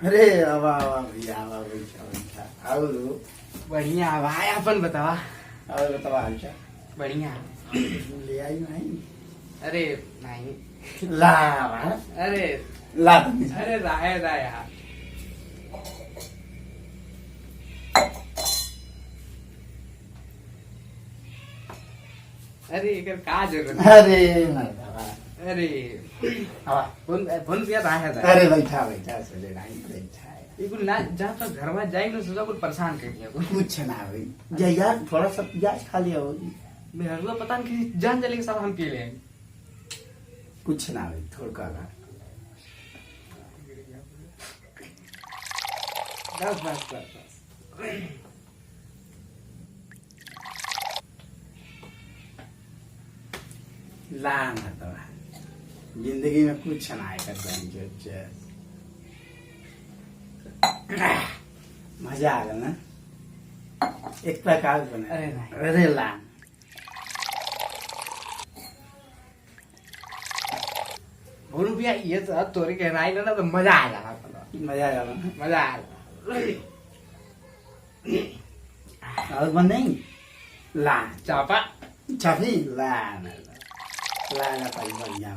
अरे वाह वाह भैया वाह भैया और बढ़िया भाई अपन बतावा। और बताओ हालचाल बढ़िया। ले आई नहीं अरे नहीं। ला अरे ला अरे राय रा यार। अरे एकर का जरूरत। अरे मर्दवा अरे फोन फोन किया राय है। अरे बैठा बैठा चले नहीं बैठा है इको ना जहाँ तक घर में जाए ना सोचा कुछ परेशान कर दिया कुछ ना भाई जा यार थोड़ा सा प्याज खा लिया होगी मेरा रुआ पता नहीं कि जान जले के साथ हम पी ले कुछ ना भाई थोड़ा का बस बस बस बस। ला मर्दवा जिंदगी में कुछ ना है कर मजा आ गया ना एक प्रकार बना अरे नहीं। अरे ला बोलू भैया ये तो तोरी कहना आई ना तो मजा आ जाना मजा आ गया ना मजा आ जाना। और बन नहीं ला चापा चाफी ला ला पाई बढ़िया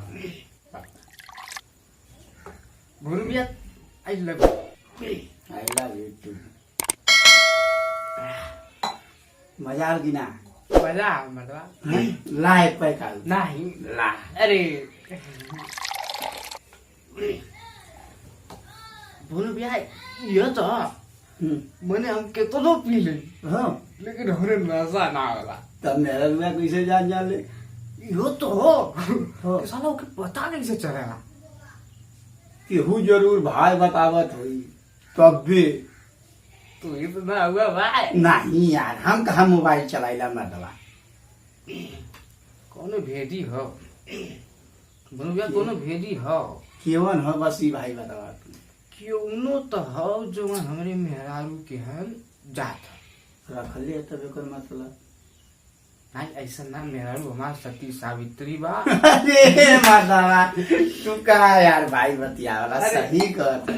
बोलू भैया I love I love you too मजा आ गई ना मजा मतलब ला एक पैका नहीं। ला अरे बोलू भैया ये तो मैंने हम कितनो पी ले हाँ लेकिन हमने नशा ना होला। तब मेरा रुपया कैसे जान जा ले यो तो हो साला ओके पता कैसे चलेगा केहू जरूर भाई बतावत हुई तब भी तो ये तो ना हुआ भाई। नहीं यार हम कहा मोबाइल चलाइला मर्दवा कोनो भेदी हो बोलू भैया कोनो भेदी हो केवन हो बस ही भाई बतावा क्यों तो हो जो हमारे मेहरारू के हन जात रख ले तब एकर मतलब नहीं ऐसा ना मेहरारू हमार सती सावित्री बा। अरे मर्दवा तू कहा यार भाई बतिया वाला अरे। सही कहत है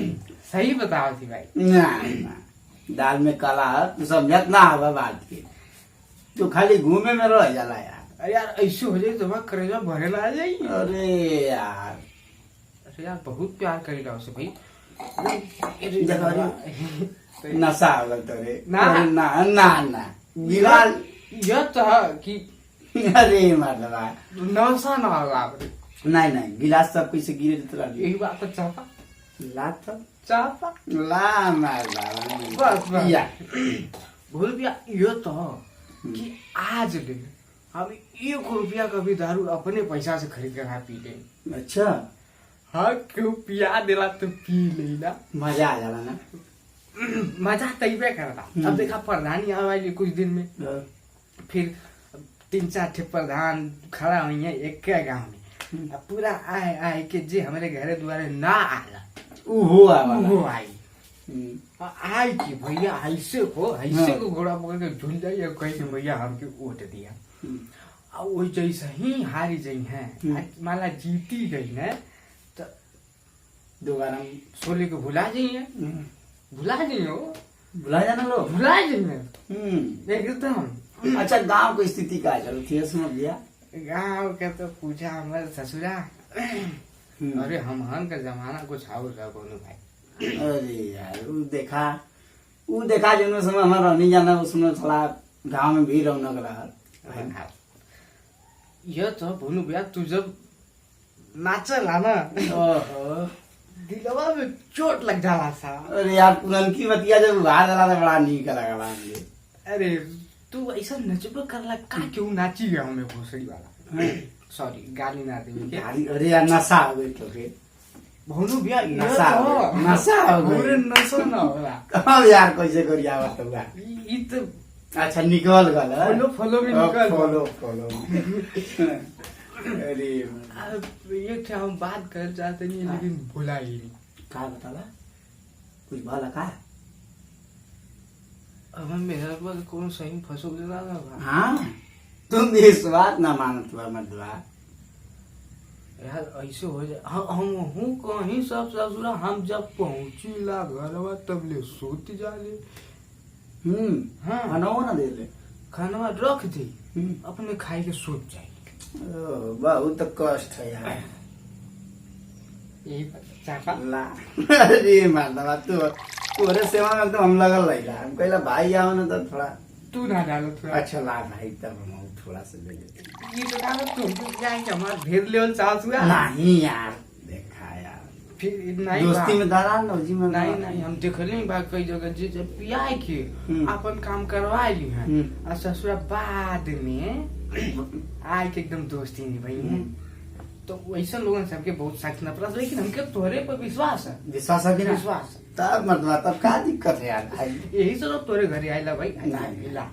सही बताओ थी भाई। ना दाल में काला है तू समझत ना हवा बात के तू खाली घूमे में रह जाला यार अरे यार ऐसे हो जाए तो हमारा करेजा भरे ला जाई। अरे यार अरे यार बहुत प्यार करेगा उसे भाई। नशा हो गल तोरे ना। अरे ना ना ना गिलाल यह तो है कि अरे मर्दवा नशा ना होगा आपने। नहीं नहीं गिलास सब कैसे गिरे तो यही बात तो चापा ला तो चापा ला मर्दवा बस बस। या बोल भैया ये तो कि आज ले हम 1 रुपया का भी दारू अपने पैसा से खरीद कर हाँ पी ले। अच्छा हाँ क्यों पिया दिला तो पी लेना मजा आ जाला ना मजा तैबे करता। अब देखा प्रधानी आने वाली कुछ दिन में फिर 3-4 ठे प्रधान खड़ा हुई है एक के गाँव में अब पूरा आए आए के जे हमारे घरे द्वारे ना आला वो वो आई आई कि भैया ऐसे को घोड़ा पकड़ के झूल जाइए और कही कि भैया हमके वोट दिया और वो जैसे ही हारी गई है माला जीती गई ना तो दोबारा सोले को भुला जाइए भुला जाइए बुला जाना लोग भुला जाइए एकदम। अच्छा गांव की स्थिति का चलो थी सुनो भैया गाँव के तो पूछा हमारे ससुरा अरे हम का जमाना कुछ और बोलो भाई। अरे यार वो देखा जो समय हमारा नहीं जाना उसमें थोड़ा गांव में भी रौनक रहा ये तो बोलू भैया तू जब नाचला ना ओहो दिलवा में चोट लग जाला सा। अरे यार पुरनकी बतिया जब उघार डाला था बड़ा नीक लगा मुझे अरे तू ऐसा नचबो करला का क्यों नाची गया हमें भोसड़ी वाला सॉरी गाली ना दे गाड़ी अरे यार नशा हो गई तो फिर बोलू भैया नशा हो गई पूरे नशा ना होला अब यार कैसे करिया बताऊंगा ई तो अच्छा निकल गल फॉलो भी निकल फॉलो अरे ये क्या हम बात कर चाहते नहीं लेकिन भुला ही नहीं का बताला कुछ भला का अब मेरा पर कौन सही फंसो देना हाँ तुम विश्वास ना मानत हुआ मर्दवा यार ऐसे हो जाए हम हूँ कहीं सब ससुरा हम जब पहुँचीला घरवा तब ले सोत जाले। हाँ खाना ना दे ले खानवा रख दी हम्म। अपने खाई के सोच जाए। बहुत कष्ट है यार। यही चापा ला अरे मर्दवा तोरे सेवा में तो हम लगल रही हम कहला भाई आओ ना तो थोड़ा तू ना डालो थोड़ा। अच्छा ला भाई तब हम थोड़ा सा ले लेते। ये तो डालो तुम तो जाएंगे हमारा ढेर लेवल चाह हुआ नहीं यार देखा यार फिर नहीं दोस्ती बा। में दारा ना जी में नहीं नहीं हम देखले बा कई जगह जे जब पियाए के अपन काम करवा ली है और ससुरा बाद में आए के एकदम दोस्ती निभाई है। तो वैसा लोगन सबके बहुत सख्त नफरत लेकिन हमके तोरे पर विश्वास है। विश्वास है कि ना विश्वास है। तब मर्दवा तब का दिक्कत है यार भाई। यही से तो तोरे घरे आइला भाई। नहीं। ला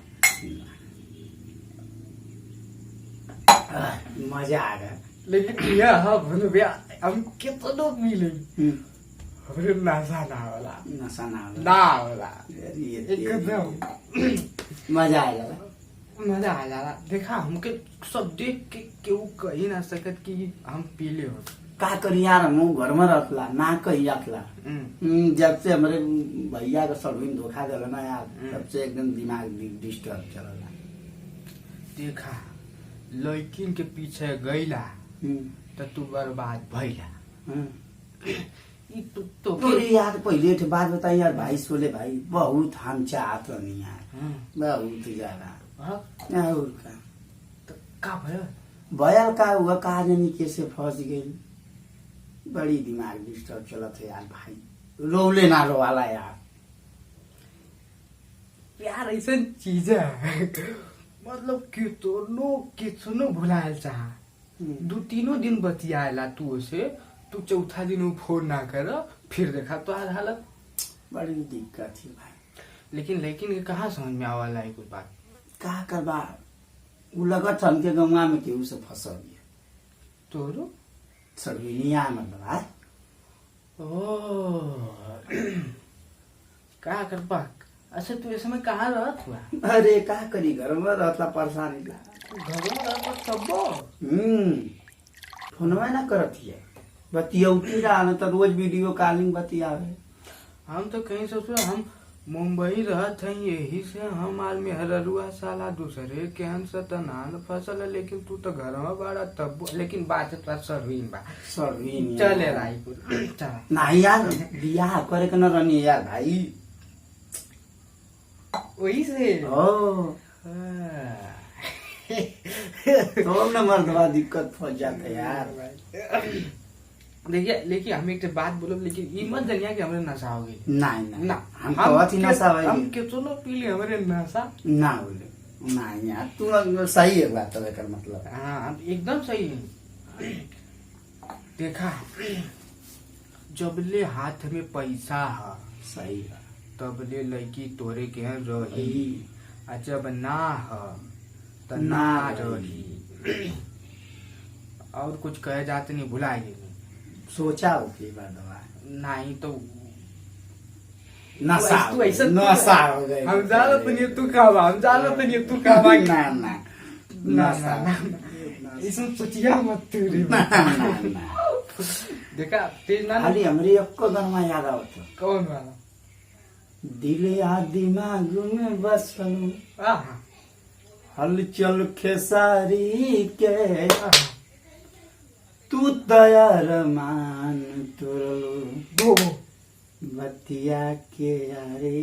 मजा आ गया। लेकिन यह भलो बे हम कितनो मिले हमरे नशा ना होला नशा ना होला। ना होला अरे एकदम मजा आ गया। मजा आ जाला। देखा हमके सब देख के केहू कही ना सकत कि हम पीले हो। का करी यार हम घर में रखला ना कही रखला। जब से हमारे भैया का सर्विन धोखा दिला ना यार तब से एकदम दिमाग डिस्टर्ब चलला। देखा लड़किन के पीछे गईला तो तू बर्बाद भइला। ई तो तोरे यार पहले एक बात बता यार भाई सोले भाई बहुत हम चाहत रहनी यार बहुत ज्यादा। और का तो का भयो बयल का हुआ कहा जानी कैसे फंस गई। बड़ी दिमाग डिस्टर्ब चलत है यार भाई। रोले ना रोवाला यार। प्यार ऐसा चीज है मतलब कितनो भुलायल चाह दू तीनों दिन बतियाला तू उसे तू चौथा दिन वो फोन ना कर फिर देखा तो आज हालत बड़ी दिक्कत है भाई। लेकिन कहाँ समझ में आवाला है कुछ बात। का करबा उ लगत हमके गंगा में केहू से फंसल गया तोरो सर्विनिया मतलब ओ का करबा। अच्छा तू इस समय कहाँ रहत हुआ। अरे का करी घर में रहता परेशानी ला घर में रहत तब फोनवा ना करत है बतियौती रहा न तो रोज वीडियो कॉलिंग बतियावे। हम तो कहीं सोच हम मुंबई रहत हैं यही से हमार में हररुआ साला दूसरे के हम से तनान फसल है। लेकिन तू तो घर में बड़ा तब लेकिन बात तो सर्विन बा सर्विन चले रायपुर चल नहीं यार बियाह करे के न रहनी यार भाई। वही से ओ तो न मर्दवा दिक्कत फंस जाते यार। देखिए लेकिन हम एक बात बोलो लेकिन ये मत जानिए कि हमारे नशा हो गई। नहीं ना हम कहत ही नशा होई हम कितनो पी ले हमारे नशा ना बोले नहीं यार तू सही है बात है कर मतलब। हाँ एकदम सही है। देखा जब ले हाथ में पैसा है सही है तब ले लड़की तोरे के रही आ जब ना है तो ना रही। और कुछ कहे जाते नहीं भुलाए सोचा हो की बात नहीं तो नशा तू ऐसा नशा हो गई। हम जानो तो नहीं तू खावा हम जानो तो नहीं तू खावा ना ना ना इसमें सोचिया मत तू रे देखा तेज ना खाली हमरे एको गनमा याद आवत कौन वाला दिल या दिमाग में बसलू आहा हलचल खेसारी के तू तैयार मान तुरलू बतिया के यारे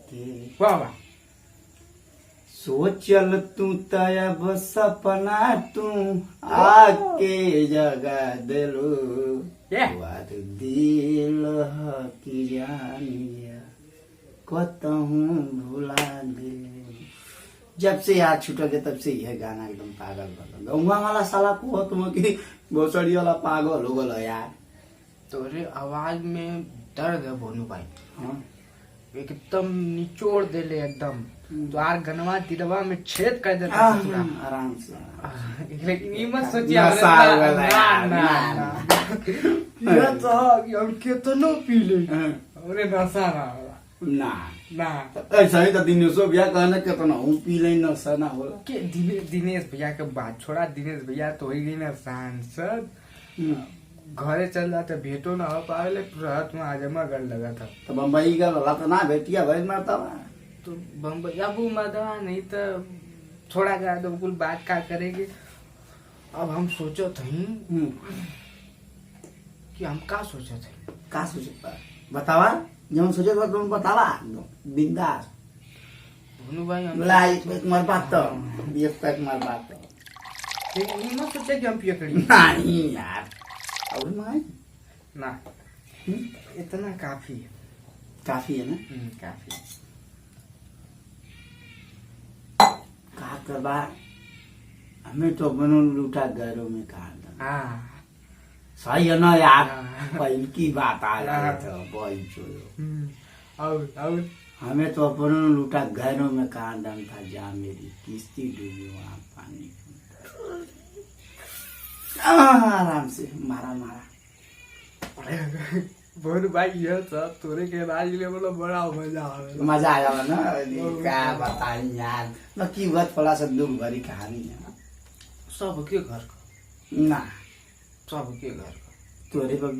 के वाह वाह सोचल तू तब सपना तू आके जगा दिलू वार दिल की जानिया कतहूँ भुला दे। जब से याद छूट गया तब से यह गाना एकदम पागल बन गया वाला साला को तुम की भोसड़ी वाला पागल हो गल यार। तोरे आवाज में दर्द है बोनू भाई। हाँ एकदम निचोड़ दे ले एकदम तो आर गनवा तिरवा में छेद कर देता आराम से। लेकिन ये मत सोचिए हम कितनो पी ले हमरे नशा ना होला ना ना ऐसा ही तो दिनेशो भैया कहना कितना हूँ पी ले नशा ना होला के दिनेश भैया के बात छोड़ा। दिनेश भैया तो ही गई ना सांसद घरे चल जाते भेटो ना हो पावे रात में आज में गल लगा था तो बम्बई का लला तो ना भेटिया भाई मारता तो बम्बई अब मदवा नहीं तो छोड़ा जा तो कुल बात का करेगी। अब हम सोचो थे कि हम का सोचे थे का सोचे बतावा जब सोचे तो तुम बतावा बिंदास भुनु भाई हम लाइट पे मर बात तो ये पैक मर बात तो लेकिन मैं सोचा कि हम पिए करी नहीं यार और मैं ना इतना काफी है काफी है ना काफी का करबा हमें तो बनो लूटा घरों में कहा हाँ सही है ना यार हाँ। पहले की बात आ हाँ। रही तो बोल छोड़ो और हमें तो अपन लूटा घरों में कहा दम था जा मेरी किस्ती डूबी वहाँ पानी आराम से मारा बहुत भाई ये सब तोरे के राज ले बोलो बड़ा मजा आवे मजा आया ना क्या बताई यार मैं की बात थोड़ा सा दुख भरी कहानी है सबके घर का ना सबके घर का तोरे पर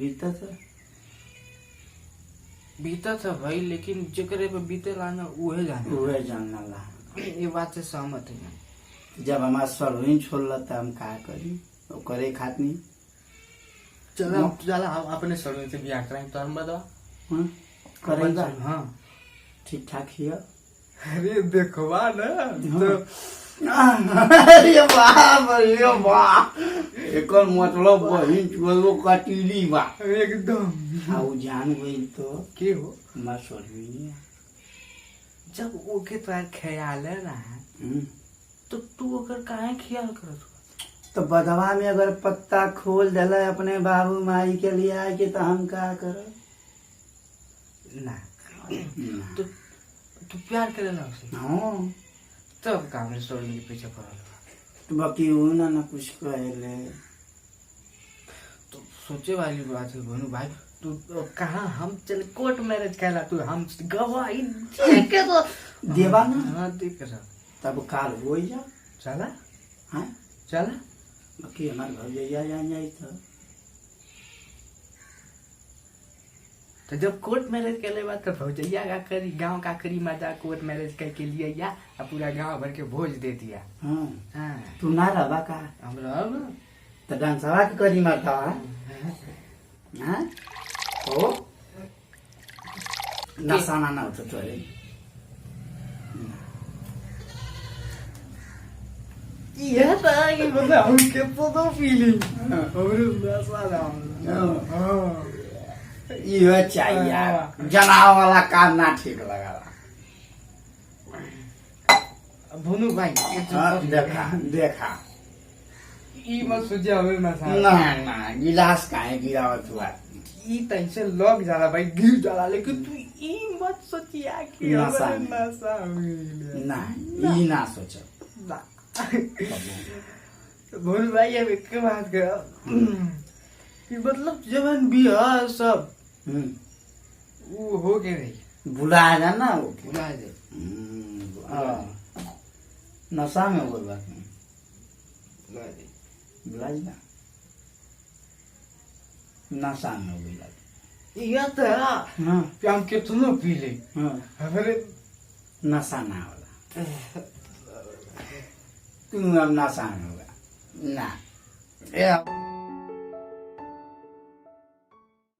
बीता था भाई लेकिन जेकरे पे बीते लाना उहे जाने उहे जानना ला ये बात से सहमत है। जब हमारा सरोइन छोड़ लता हम का करी तो करे खातनी चला अपने सरोइन से बियाह कराएं तो हम बता करेगा हाँ ठीक ठाक ही है अरे देखवा ना तो अरे वाह एक मतलब बहिन चोलो कटीली बा एकदम आउ जान गई तो के हो मैं सरोइन जब ओके तो ख्याल है ना तो तू अगर काहे ख्याल करत तो बदवा में अगर पत्ता खोल दिला अपने बाबू माई के लिए आके तो हम का करो ना तो तू प्यार करेला उससे हाँ तब काम स्टोरी के पीछे पड़ल तो बाकी वो ना कुछ कहले तो सोचे वाली बात है भनु भाई तू कहाँ हम चल कोर्ट मैरिज कहला तू हम गवाही देके तो देवा ना हाँ देख रहा तब काल हो जा चला हाँ चला बाकी हमारे घर जइया जाए तो जब कोर्ट मैरिज के लिए बात तो भौजैया का करी गांव का करी मजा कोर्ट मैरिज करके लिए या पूरा गांव भर के भोज दे दिया हाँ हाँ तू ना रहा का हम रहब तो डांसवा के करी मरता हाँ हो नसाना ना होता तोरे ये तो ये मतलब हमके तो फीलिंग और नसा हाँ ये चाहिए यार जनाव वाला काम ना ठीक लगा भुनु भाई देखा देखा ई मत सोचिया हमें मसा ना ना गिलास काहे गिरावत हुआ ई तैसे लग जाला भाई गिर जाला लेकिन तू ई मत सोचिया कि नशा हमें में। नशा मिले ना ई ना सोचो ना भुनु भाई अब एक बात कर कि मतलब जवन भी है सब वो हो गए नहीं भुला जाना वो भुला दे नशा में बोल बात नहीं भुला दे भुला ना नशा में भुला ये तो हाँ कि हम कितना पी ले हाँ हमारे नशा ना होला तू अब नशा में होगा ना